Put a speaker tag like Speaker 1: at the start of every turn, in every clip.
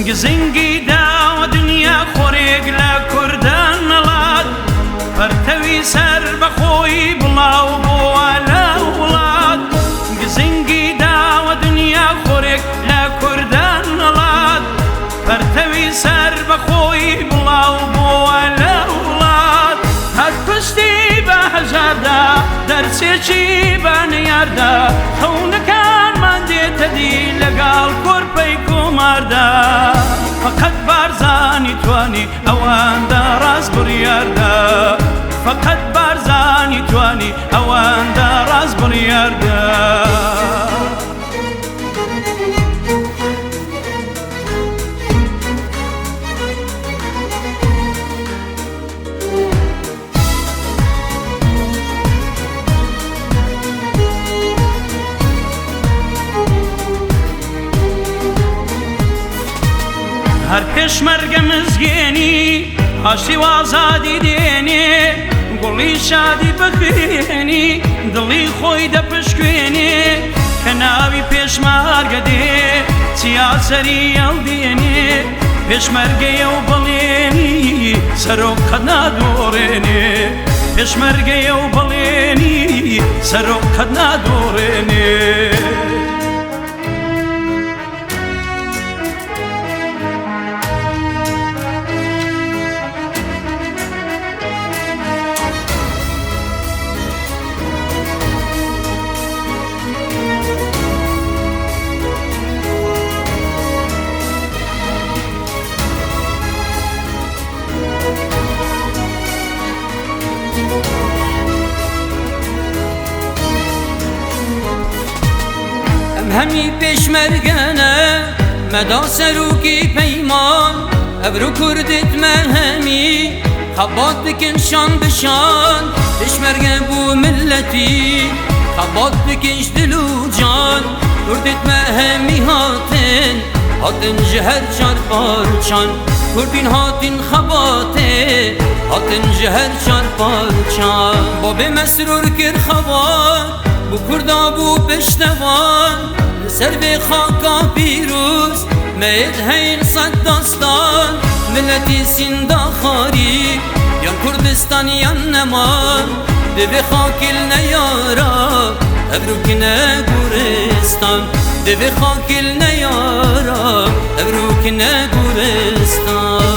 Speaker 1: گزنگی داوە دنیا خۆرێک لە کوردان نەڵات پەرتەوی سەر بەخۆی بڵاو بۆوە لە وڵات گزنگی داوە دنیا خۆرێک لە کوردان نەڵات پەرتەوی سەر بەخۆی بڵاو بۆوە لە وڵات هەر پشتی بە هەژاردا دەرسێکی بەنیاردا خەونەکانمان دێتە دی لەگەڵ کۆرپەی کۆماردا فقط بارزانی توانی ئەواندا ڕاست بڕیاردا فقط بارزانی توانی ئەواندا ڕاست بڕیاردا هەر پێشمەرگە مزگێنی هاشتی وازادی دێنێ گوڵی شادی بخوێنی دڵی خۆی دەپشکوێنێ کە ناوی پێشمەرگە دێ چیا سەری هەڵدێنێ پێشمەرگەیە و بەڵێنی سەرۆک قەت نادۆڕێنێ پێشمەرگەیە و بەڵێنی سەرۆک قەت نادۆڕێنێ
Speaker 2: هەمی پێشمەرگەنە مەدا سەرۆکی پەیمان ئەبرو کوردتمە هەمی خەبات بکن شان بشان پێشمەرگە بوو ملەتی خەبات بکەش دل و جان کوردتمە هەمی هاتن ji her çar parçan Kurdin hatin xebatê hatin ji her çar parçan Babê mesrûr kir xebat bu Kurda bû piştevan li ser vê xaka pîrûz meyed heyn sed dastan milletî sînda xarî yan Kurdistan yan neman di vê xakê neyara evrûkine Guristan di vê xakê neyara evrûkine Guristan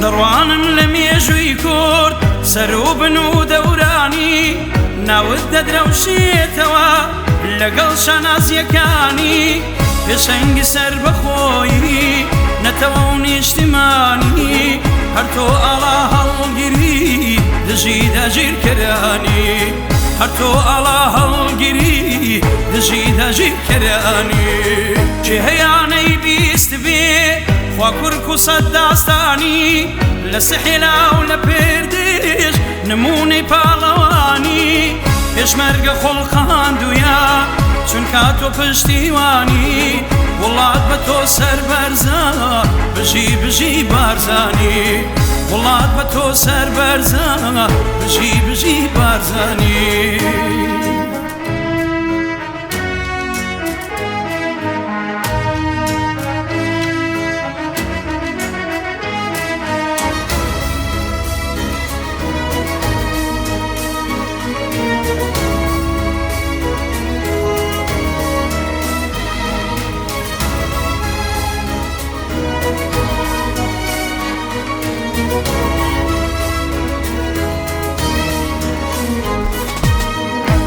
Speaker 1: دەڕوانم لە مێژووی کورد سەر و بن و دەورانی ناوت دەدرەوشێتەوە لەگەڵ شانازیەکانی پێشەنگی سەر بەخۆیی نەتەوە و نیشتیمانی هەر تۆ ئاڵا هەڵگیری دژی داگیرکەرانی هەر تۆ ئاڵا هەڵگیری دژی داگیرکەرانی کێ هەیانەی بیست بێ خوا کورک و سەد داستانی لە سەحێلا و لە پێردێش نمونەی پاڵەوانی پێشمەرگە خۆڵخاندوویە چونکە تۆ پشتیوانی وڵات بە تۆ سەربەرزە بژی بژی بارزانی وڵات بە تۆ سەربەرزە بژی بژی بارزانی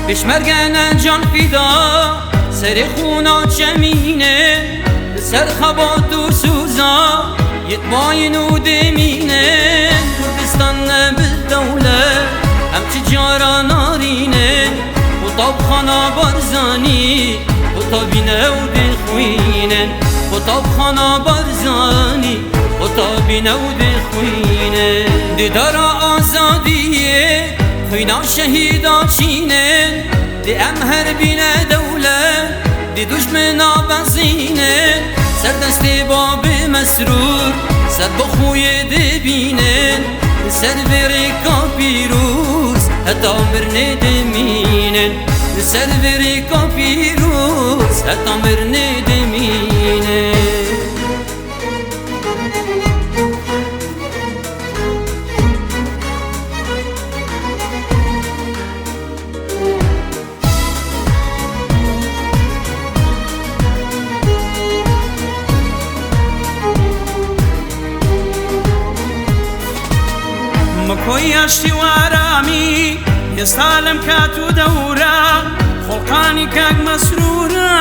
Speaker 2: پێشمەرگەنە جان فیدا سەرێ خونا چەمینێ لەسەر خەبات و سوزا یتباین و دێمینێن کوردستان نەبدەولە ئەمچی جارە نارینێن قوتابخانە بارزانی قوتابینە و دێخوینێن قوتابخانە بارزانی قوتابینە و دێخوینێن دیدارە ئازادیە خوینا شهیدا چینن دی ام هر بینه دولت دی دشمنا بزینه سردستی باب مسرور سر بخوی دبینه سر وری کا پیروز حتی مرنه دمینه سر وری کا پیروز حتی مرنه دمینه
Speaker 1: مکۆی ئاشتی وارامی ئێستا لەم کات و دەورە خۆڵقانی کاک مەسرورە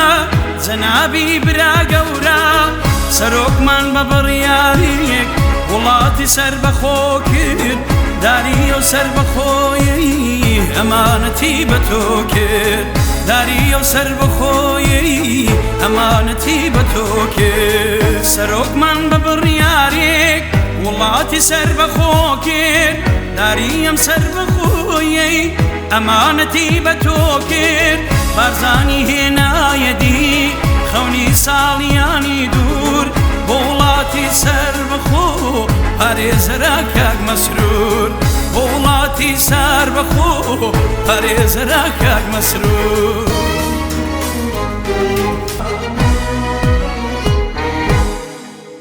Speaker 1: جەنابی برا گەورە سەرۆکمان بە بڕیارێک وڵاتی سەر بەخۆ کرد داری و سەر بەخۆیی ئەمانەتی بە تۆ کرد داری و سەر بەخۆیی ئەمانەتی بە تۆ کرد سەرۆکمان بە بڕیارێک وڵاتی سەر بەخۆ کرد داریم سەر بەخۆیی ئەمانەتی بە تۆ کرد بارزانی هێنایەدی خەونی ساڵیانی دوور بۆ وڵاتی سەر بەخۆ پارێزەرە کاک مەسرور بۆ وڵاتی سەر بەخۆ پارێزەرە کاک مەسرور